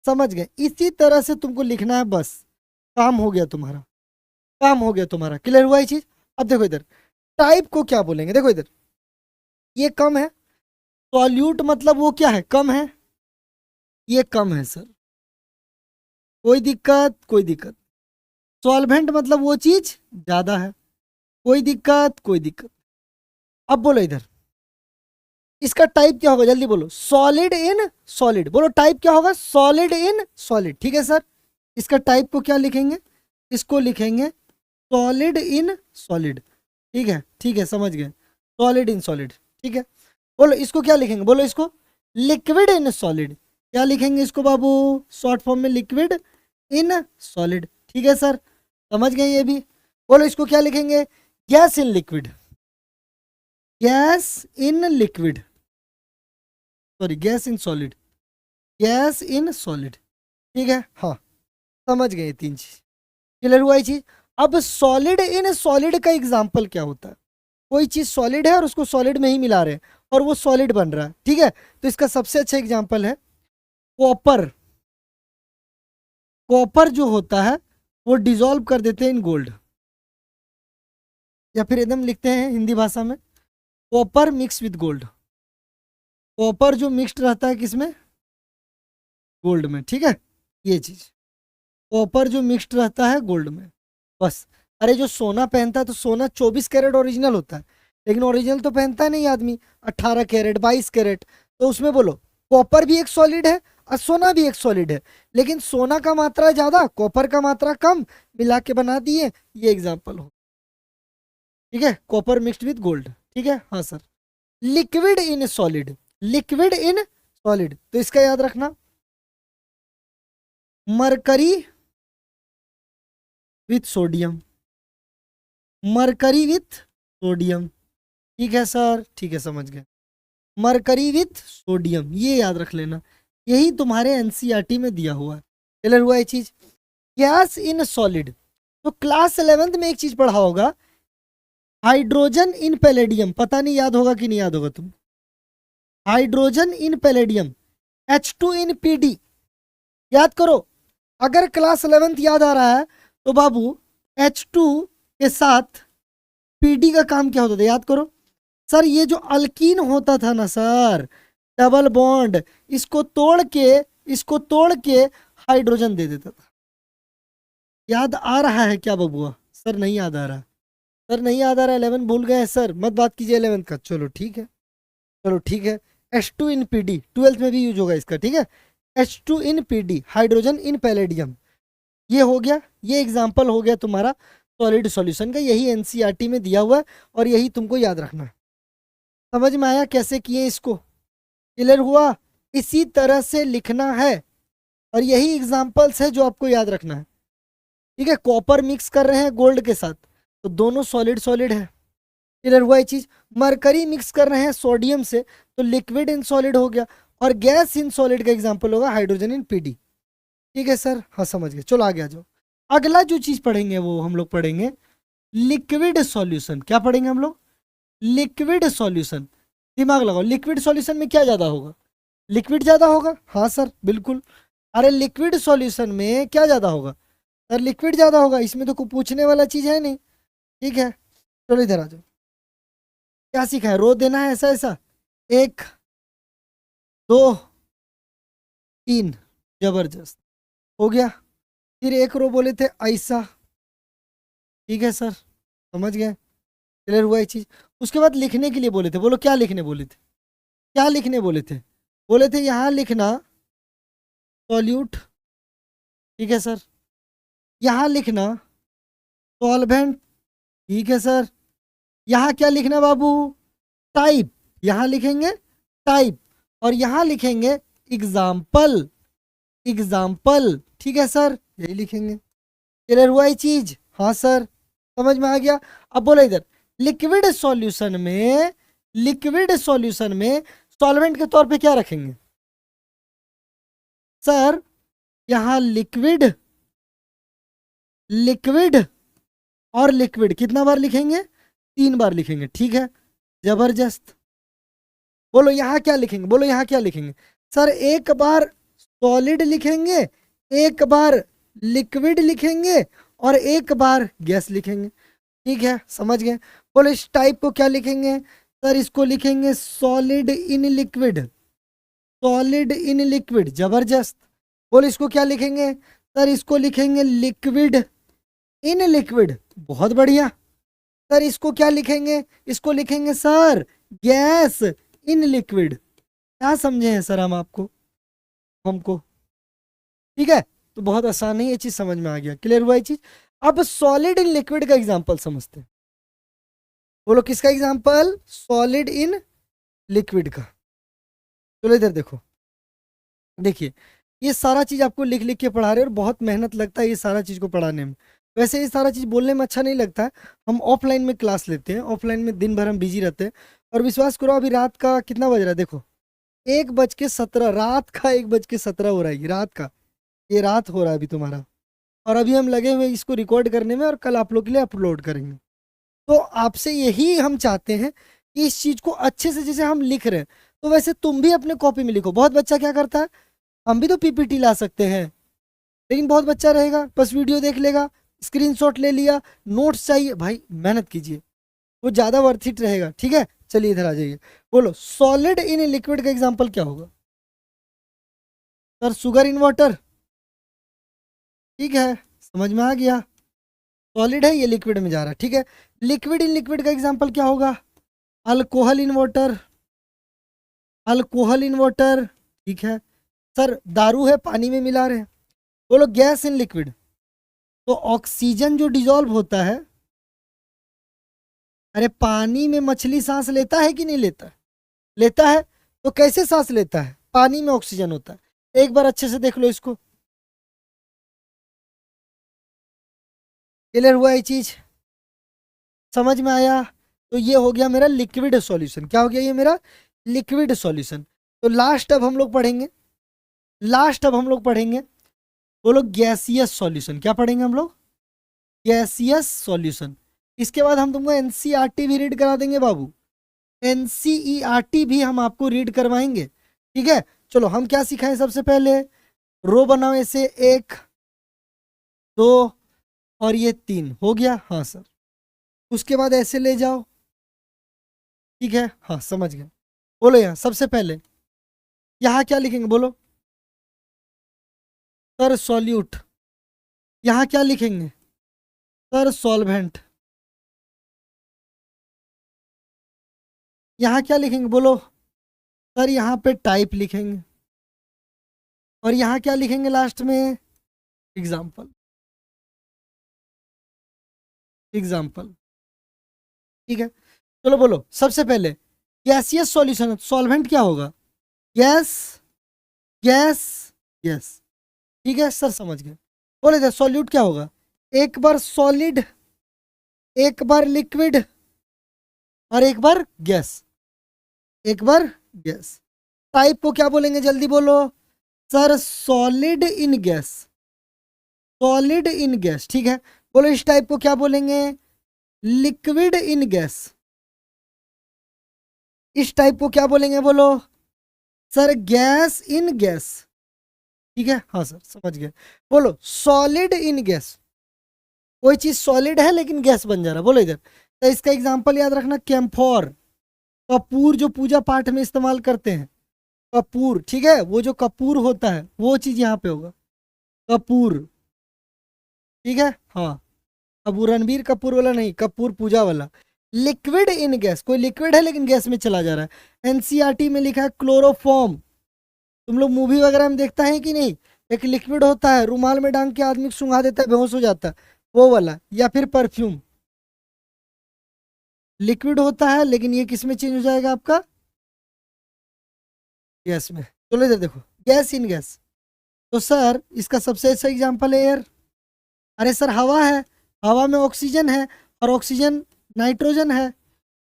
समझ गए। इसी तरह से तुमको लिखना है, बस काम हो गया तुम्हारा, काम हो गया तुम्हारा, क्लियर हुआ ये चीज। अब देखो इधर टाइप को क्या बोलेंगे, देखो इधर ये कम है, सॉल्यूट मतलब वो क्या है, कम है, ये कम है सर, कोई दिक्कत, कोई दिक्कत। सॉल्वेंट मतलब वो चीज ज्यादा है, कोई दिक्कत, कोई दिक्कत। अब बोलो इधर इसका टाइप क्या होगा, जल्दी बोलो, सॉलिड इन सॉलिड, बोलो टाइप क्या होगा, सॉलिड इन सॉलिड, ठीक है सर। इसका टाइप को क्या लिखेंगे, इसको लिखेंगे सॉलिड इन सॉलिड, ठीक है, ठीक है, समझ गए, सॉलिड इन सॉलिड, ठीक है। बोलो इसको क्या लिखेंगे, बोलो इसको लिक्विड इन सॉलिड, क्या लिखेंगे इसको बाबू, शॉर्ट फॉर्म में लिक्विड इन सॉलिड, ठीक है सर, समझ गए ये भी। बोलो इसको क्या लिखेंगे, gas in liquid, gas in liquid, sorry gas in solid, gas in solid, ठीक है, हाँ समझ गए 3 चीज, क्लियर हुआ ये चीज। अब सॉलिड इन सॉलिड का एग्जाम्पल क्या होता है, कोई चीज सॉलिड है और उसको सॉलिड में ही मिला रहे हैं और वो सॉलिड बन रहा है, ठीक है। तो इसका सबसे अच्छा एग्जाम्पल है कॉपर, कॉपर जो होता है वो डिजोल्व कर देते हैं इन गोल्ड, या फिर एकदम लिखते हैं हिंदी भाषा में copper mix with gold, copper जो मिक्स्ड रहता है किसमें, गोल्ड में, ठीक है, ये चीज कॉपर जो मिक्स्ड रहता है गोल्ड में, बस। अरे जो सोना पहनता है तो सोना 24 कैरेट ओरिजिनल होता है, लेकिन ओरिजिनल तो पहनता नहीं आदमी, 18 कैरेट 22 कैरेट, तो उसमें बोलो कॉपर भी एक सॉलिड है और सोना भी एक सॉलिड है, लेकिन सोना का मात्रा ज्यादा, कॉपर का मात्रा कम, मिला के बना दिए, ये एग्जाम्पल हो, ठीक है, कॉपर मिक्स्ड विद गोल्ड, ठीक है, हाँ sir. Liquid in solid, liquid in solid, तो इसका याद रखना mercury with sodium, mercury with sodium, ठीक है सर, ठीक है, समझ गए, मरकरी विथ सोडियम, ये याद रख लेना, यही तुम्हारे एनसीईआरटी में दिया हुआ है, क्लियर हुआ ये चीज। गैस इन सॉलिड, तो क्लास 11th में एक चीज पढ़ा होगा हाइड्रोजन इन पैलेडियम, पता नहीं याद होगा कि नहीं याद होगा तुम, hydrogen in palladium, H2 in PD, याद करो। अगर क्लास 11th याद आ रहा है तो बाबू H2 के साथ पीडी का काम क्या होता था, याद करो सर। ये जो अल्कीन होता था ना सर, डबल बॉन्ड, इसको तोड़ के हाइड्रोजन दे देता था, याद आ रहा है क्या बबुआ, सर नहीं याद आ रहा, सर नहीं याद आ रहा, 11 भूल गए सर, मत बात कीजिए 11 का, चलो ठीक है, चलो ठीक है। H2 इन पीडी 12th में भी यूज होगा इसका, ठीक है, H2 in PD, hydrogen in palladium, ये हो गया, ये एग्जाम्पल हो गया तुम्हारा सॉलिड सॉल्यूशन का, यही एनसीईआरटी में दिया हुआ है और यही तुमको याद रखना है। समझ में आया कैसे किए इसको, क्लियर हुआ, इसी तरह से लिखना है और यही एग्जाम्पल्स है जो आपको याद रखना है, ठीक है। कॉपर मिक्स कर रहे हैं गोल्ड के साथ, तो दोनों सॉलिड सॉलिड है। क्लियर हुआ ये चीज। मरकरी मिक्स कर रहे हैं सोडियम से, तो लिक्विड इन सॉलिड हो गया, और गैस इन सॉलिड का एग्जांपल होगा हाइड्रोजन इन पीडी। ठीक है सर, हाँ समझ गए। चलो आगे आ जाओ। अगला जो चीज पढ़ेंगे वो हम लोग पढ़ेंगे लिक्विड सॉल्यूशन। क्या पढ़ेंगे हम लोग? Liquid solution. दिमाग लगाओ, लिक्विड सॉल्यूशन में क्या ज्यादा होगा? लिक्विड ज्यादा होगा, हाँ सर बिल्कुल। अरे लिक्विड सॉल्यूशन में क्या ज्यादा होगा सर? लिक्विड ज्यादा होगा, इसमें तो कोई पूछने वाला चीज है नहीं। ठीक है, चलो इधर आ जाओ। क्या सीखा है? रो देना है ऐसा ऐसा, 1 2 3, जबरदस्त हो गया। फिर एक रो बोले थे ऐसा। ठीक है सर, समझ गए, क्लियर हुआ ये चीज। उसके बाद लिखने के लिए बोले थे, बोलो क्या लिखने बोले थे? क्या लिखने बोले थे? बोले थे यहां लिखना सॉल्यूट। ठीक है सर, यहां लिखना सॉल्वेंट। ठीक है सर, यहां क्या लिखना बाबू? टाइप। यहां लिखेंगे टाइप, और यहां लिखेंगे एग्जाम्पल। एग्जाम्पल, ठीक है सर, यही लिखेंगे। क्लियर हुआ ये चीज? हाँ सर, समझ में आ गया। अब बोलो इधर, लिक्विड सॉल्यूशन में, लिक्विड सॉल्यूशन में सॉल्वेंट के तौर पे क्या रखेंगे सर? यहां लिक्विड, लिक्विड और लिक्विड कितना बार लिखेंगे? 3 बार लिखेंगे। ठीक है, जबरदस्त। बोलो यहां क्या लिखेंगे? बोलो यहां क्या लिखेंगे सर? एक बार सॉलिड लिखेंगे, एक बार लिक्विड लिखेंगे, और एक बार गैस लिखेंगे। ठीक है, समझ गए। बोलो इस टाइप को क्या लिखेंगे सर? इसको लिखेंगे solid in liquid. Solid in liquid, जबरदस्त। बोलो इसको क्या लिखेंगे सर? इसको लिखेंगे लिक्विड इन लिक्विड, बहुत बढ़िया। सर इसको क्या लिखेंगे? इसको लिखेंगे सर गैस इन लिक्विड। क्या समझे हैं सर हम आपको, हमको? ठीक है, तो बहुत आसान है, ये चीज समझ में आ गया। क्लियर हुआ ये चीज। अब सॉलिड इन लिक्विड का एग्जांपल समझते हैं। बोलो किसका एग्जांपल? सॉलिड इन लिक्विड का। चलो इधर देखो, देखिए ये सारा चीज आपको लिख लिख के पढ़ा रहे हैं, और बहुत मेहनत लगता है ये सारा चीज को पढ़ाने में। वैसे ये सारा चीज बोलने में अच्छा नहीं लगता है। हम ऑफलाइन में क्लास लेते हैं, ऑफलाइन में दिन भर हम बिजी रहते हैं। और विश्वास करो अभी रात का कितना बज रहा है? देखो 1:17, रात का 1:17 हो रहा है, ये रात का, ये रात हो रहा है अभी तुम्हारा। और अभी हम लगे हुए इसको रिकॉर्ड करने में, और कल आप लोग के लिए अपलोड करेंगे। तो आपसे यही हम चाहते हैं कि इस चीज को अच्छे से, जैसे हम लिख रहे हैं, तो वैसे तुम भी अपने कॉपी में लिखो। बहुत बच्चा क्या करता है, हम भी तो पीपीटी ला सकते हैं, लेकिन बहुत बच्चा रहेगा बस वीडियो देख लेगा, स्क्रीनशॉट ले लिया, नोट्स चाहिए। भाई मेहनत कीजिए, वो ज्यादा वर्थ इट रहेगा। ठीक है, चलिए इधर आ जाइए। बोलो सॉलिड इन लिक्विड का एग्जांपल क्या होगा सर? Sugar in water. ठीक है, समझ में आ गया। सॉलिड है, ये लिक्विड में जा रहा है। ठीक है, लिक्विड इन लिक्विड का एग्जांपल क्या होगा? Alcohol in water. Alcohol in water, ठीक है सर। दारू है, पानी में मिला रहे हैं। बोलो गैस इन लिक्विड। तो ऑक्सीजन जो डिजोल्व होता है, अरे पानी में मछली सांस लेता है कि नहीं लेता है? लेता है। तो कैसे सांस लेता है? पानी में ऑक्सीजन होता है। एक बार अच्छे से देख लो इसको। क्लियर हुआ ये चीज? समझ में आया? तो ये हो गया मेरा लिक्विड सॉल्यूशन। क्या हो गया ये मेरा? Liquid solution. तो लास्ट अब हम लोग पढ़ेंगे, लास्ट अब हम लोग पढ़ेंगे, बोलो गैसियस सॉल्यूशन। क्या पढ़ेंगे हम लोग? Gaseous solution. इसके बाद हम तुमको एनसीईआरटी भी रीड करा देंगे बाबू। एनसीईआरटी भी हम आपको रीड करवाएंगे। ठीक है, चलो हम क्या सिखाएं सबसे पहले? रो बनाओ ऐसे, 1 2 और ये 3 हो गया। हाँ सर, उसके बाद ऐसे ले जाओ। ठीक है, हाँ समझ गए। बोलो यहाँ सबसे पहले यहाँ क्या लिखेंगे? बोलो सर सॉल्यूट। यहाँ क्या लिखेंगे सर? सॉल्वेंट। यहाँ क्या लिखेंगे? बोलो सर यहाँ पे टाइप लिखेंगे। और यहाँ क्या लिखेंगे लास्ट में? एग्जाम्पल। एग्जाम्पल, ठीक है। चलो बोलो सबसे पहले गैसियस सॉल्यूशन, सॉल्वेंट क्या होगा? Gas, gas, gas. ठीक है सर, समझ गए। बोले थे सॉल्यूट क्या होगा? एक बार सॉलिड, एक बार लिक्विड और एक बार गैस, एक बार गैस। टाइप को क्या बोलेंगे जल्दी बोलो sir? Solid in gas, solid in gas, ठीक है। बोलो इस टाइप को क्या बोलेंगे? Liquid in gas. इस टाइप को क्या बोलेंगे बोलो? सर गैस इन गैस, ठीक है। हाँ सर समझ गए। बोलो सॉलिड इन गैस, कोई चीज सॉलिड है लेकिन गैस बन जा रहा है। बोलो इधर। तो इसका एग्जांपल याद रखना, कैम्फोर, कपूर जो पूजा पाठ में इस्तेमाल करते हैं, कपूर, ठीक है। वो जो कपूर होता है वो चीज यहाँ पे होगा, कपूर, ठीक है। हाँ, कपूर रणबीर कपूर वाला नहीं, कपूर पूजा वाला। लिक्विड इन गैस, कोई लिक्विड है लेकिन गैस में चला जा रहा है। एनसीईआरटी में लिखा है क्लोरोफॉर्म। तुम लोग मूवी वगैरह में देखता है कि नहीं, एक लिक्विड होता है, रुमाल में डांग के आदमी को सुंघा देता है, बेहोश हो जाता है, वो वाला। या फिर परफ्यूम, लिक्विड होता है लेकिन ये किस में चेंज हो जाएगा आपका? गैस में। चलो इधर देखो, गैस इन गैस। तो सर इसका सबसे अच्छा एग्जांपल है एयर। अरे सर हवा है, हवा में ऑक्सीजन है और ऑक्सीजन नाइट्रोजन है,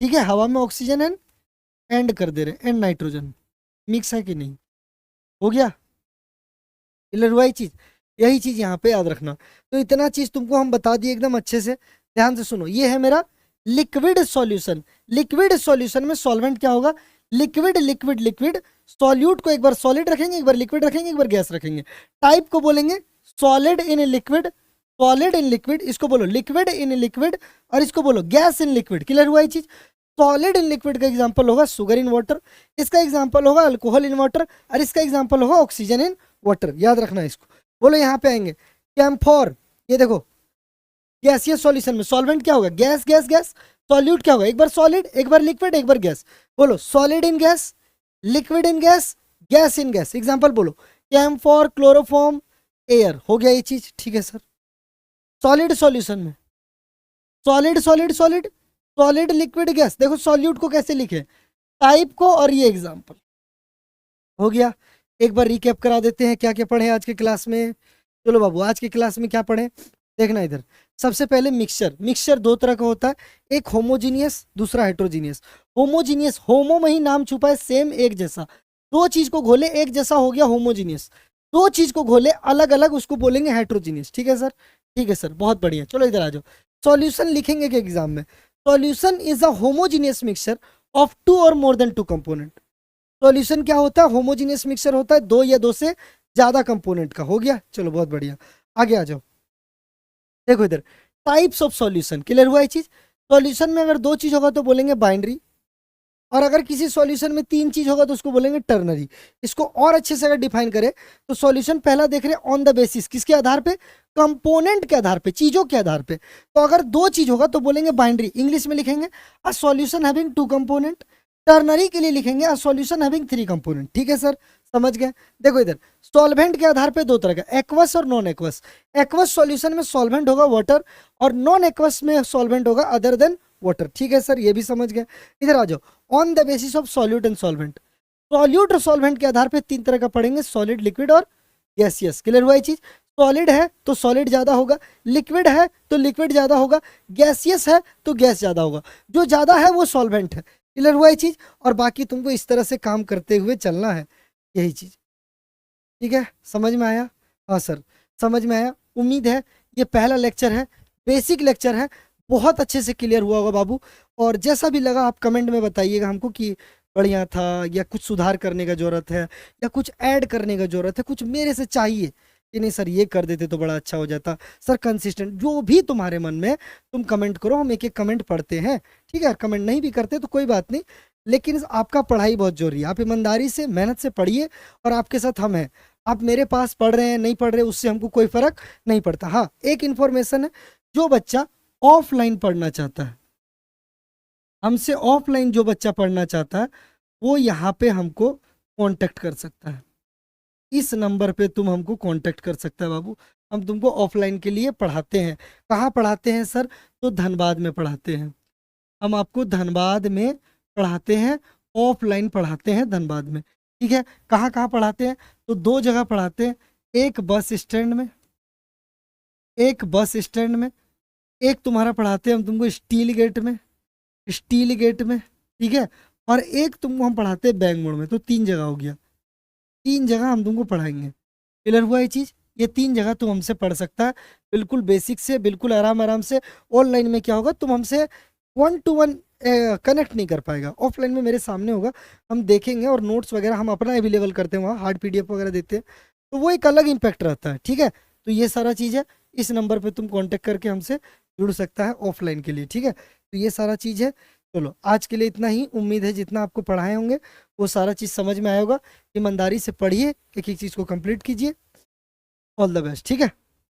ठीक है। हवा में ऑक्सीजन एंड कर दे रहे, एंड नाइट्रोजन मिक्स है कि नहीं, हो गया क्लियर हुआ ये चीज। यही चीज यहाँ पे याद रखना। तो इतना चीज तुमको हम बता दिए एकदम अच्छे से, ध्यान से सुनो। ये है मेरा लिक्विड सॉल्यूशन। लिक्विड सॉल्यूशन में सॉल्वेंट क्या होगा? Liquid liquid liquid. सॉल्यूट को एक बार सॉलिड रखेंगे, एक बार लिक्विड रखेंगे, एक बार गैस रखेंगे। टाइप को बोलेंगे solid in liquid, solid in liquid. इसको बोलो लिक्विड इन लिक्विड, और इसको बोलो गैस इन लिक्विड। क्लियर हुआ ये चीज। सॉलिड इन लिक्विड का एग्जांपल होगा शुगर इन वाटर, इसका एग्जांपल होगा अल्कोहल इन वाटर, और इसका एग्जांपल होगा ऑक्सीजन इन वाटर। याद रखना इसको। बोलो यहाँ पे आएंगे कैम्फोर, ये देखो गैसीय सॉल्यूशन में सॉल्वेंट क्या होगा? Gas gas gas. सॉल्यूट क्या होगा? एक बार सॉलिड, एक बार लिक्विड, एक बार गैस। बोलो solid in gas, liquid in gas, gas in gas. Example बोलो कैम्फोर, क्लोरोफॉर्म, एयर। हो गया ये चीज, ठीक है सर। सॉलिड सॉल्यूशन में solid solid solid, solid liquid gas. देखो सॉल्यूट को कैसे लिखे, टाइप को, और ये एग्जांपल हो गया। एक बार रिकैप करा देते हैं क्या क्या पढ़े आज के क्लास में। चलो बाबू आज के क्लास में क्या पढ़े, देखना इधर। सबसे पहले मिक्सचर। मिक्सचर दो तरह का होता है, एक होमोजीनियस, दूसरा हेट्रोजीनियस। होमोजीनियस, होमो में ही नाम छुपा है, सेम एक जैसा। दो चीज को घोले एक जैसा हो गया होमोजीनियस, दो चीज को घोले अलग अलग उसको बोलेंगे हेट्रोजीनियस। ठीक है सर, ठीक है सर, बहुत बढ़िया। चलो इधर आ जाओ। सॉल्यूशन लिखेंगे कि एग्जाम में? Solution is a homogeneous mixture of two और more than two component. Solution क्या होता है? होमोजीनियस मिक्सचर होता है दो या दो से ज्यादा कंपोनेंट का। हो गया, चलो बहुत बढ़िया, आगे आ जाओ। देखो इधर टाइप्स ऑफ सॉल्यूशन। क्लियर हुआ ये चीज। सॉल्यूशन में अगर दो चीज होगा तो बोलेंगे बाइनरी, और अगर किसी सॉल्यूशन में तीन चीज होगा तो उसको बोलेंगे टर्नरी। इसको और अच्छे से अगर डिफाइन करें तो सॉल्यूशन पहला देख रहे हैं ऑन द बेसिस, किसके आधार पे? कंपोनेंट के आधार पे, चीजों के आधार पे। तो अगर दो चीज होगा तो बोलेंगे बाइनरी। इंग्लिश में लिखेंगे a solution having two component. Ternary के लिए लिखेंगे a solution having three component. ठीक है सर, समझ गए। देखो इधर सॉल्वेंट के आधार पे दो तरह का, एक्वस और नॉन एक्वस। एक्वस सॉल्यूशन में सॉल्वेंट होगा वाटर, और नॉन एक्वस में सॉल्वेंट होगा अदर देन वाटर। ठीक है सर, ये भी समझ गए। इधर आ जाओ, on the basis of solute and solvent. Solute और सॉल्वेंट के आधार पे तीन तरह का पढ़ेंगे, सॉलिड, लिक्विड और गैसियस। क्लियर हुआ ये चीज। सॉलिड है तो सॉलिड ज्यादा होगा, लिक्विड है तो लिक्विड ज्यादा होगा, गैसियस है तो गैस ज्यादा होगा। जो ज्यादा है वो सॉल्वेंट है। क्लियर हुआ ये चीज। और बाकी तुमको इस तरह से काम करते हुए चलना है, यही चीज। ठीक है, समझ में आया? हाँ सर, समझ में आया। उम्मीद है ये पहला लेक्चर है, बेसिक लेक्चर है, बहुत अच्छे से क्लियर हुआ होगा बाबू। और जैसा भी लगा आप कमेंट में बताइएगा हमको कि बढ़िया था, या कुछ सुधार करने का जरूरत है, या कुछ ऐड करने का जरूरत है, कुछ मेरे से चाहिए कि नहीं सर ये कर देते तो बड़ा अच्छा हो जाता। सर कंसिस्टेंट जो भी तुम्हारे मन में, तुम कमेंट करो, हम एक एक कमेंट पढ़ते हैं। ठीक है, कमेंट नहीं भी करते तो कोई बात नहीं, लेकिन आपका पढ़ाई बहुत जरूरी है। आप ईमानदारी से मेहनत से पढ़िए, और आपके साथ हम हैं। आप मेरे पास पढ़ रहे हैं नहीं पढ़ रहे उससे हमको कोई फर्क नहीं पड़ता। हाँ, एक इन्फॉर्मेशन है, जो बच्चा ऑफलाइन पढ़ना चाहता है, हमसे ऑफलाइन जो बच्चा पढ़ना चाहता है, वो यहाँ पे हमको कांटेक्ट कर सकता है। इस नंबर पे तुम हमको कांटेक्ट कर सकता है बाबू। हम तुमको ऑफलाइन के लिए पढ़ाते हैं। कहाँ पढ़ाते हैं सर? तो धनबाद में पढ़ाते हैं। हम आपको धनबाद में पढ़ाते हैं, ऑफलाइन पढ़ाते हैं धनबाद में। ठीक है, कहाँ कहाँ पढ़ाते हैं? तो दो जगह पढ़ाते हैं, एक बस स्टैंड में, एक बस स्टैंड में, एक तुम्हारा पढ़ाते हैं हम तुमको स्टील गेट में, स्टील गेट में, ठीक है, और एक तुमको हम पढ़ाते हैं बैंक मोड में। तो 3 जगह हो गया, 3 जगह हम तुमको पढ़ाएंगे। क्लियर हुआ ये चीज़? ये 3 जगह तुम हमसे पढ़ सकता है, बिल्कुल बेसिक से, बिल्कुल आराम आराम से। ऑनलाइन में क्या होगा, तुम हमसे 1 to 1 कनेक्ट नहीं कर पाएगा। ऑफलाइन में मेरे सामने होगा, हम देखेंगे, और नोट्स वगैरह हम अपना अवेलेबल करते हैं वहाँ, हार्ड PDF वगैरह देते हैं, तो वो एक अलग इम्पैक्ट रहता है। ठीक है, तो ये सारा चीज़ है। इस नंबर पे तुम कांटेक्ट करके हमसे जुड़ सकता है ऑफलाइन के लिए। ठीक है, तो ये सारा चीज़ है। चलो आज के लिए इतना ही। उम्मीद है जितना आपको पढ़ाए होंगे वो सारा चीज़ समझ में आया होगा। ईमानदारी से पढ़िए, एक एक चीज़ को कंप्लीट कीजिए। All the best. ठीक है।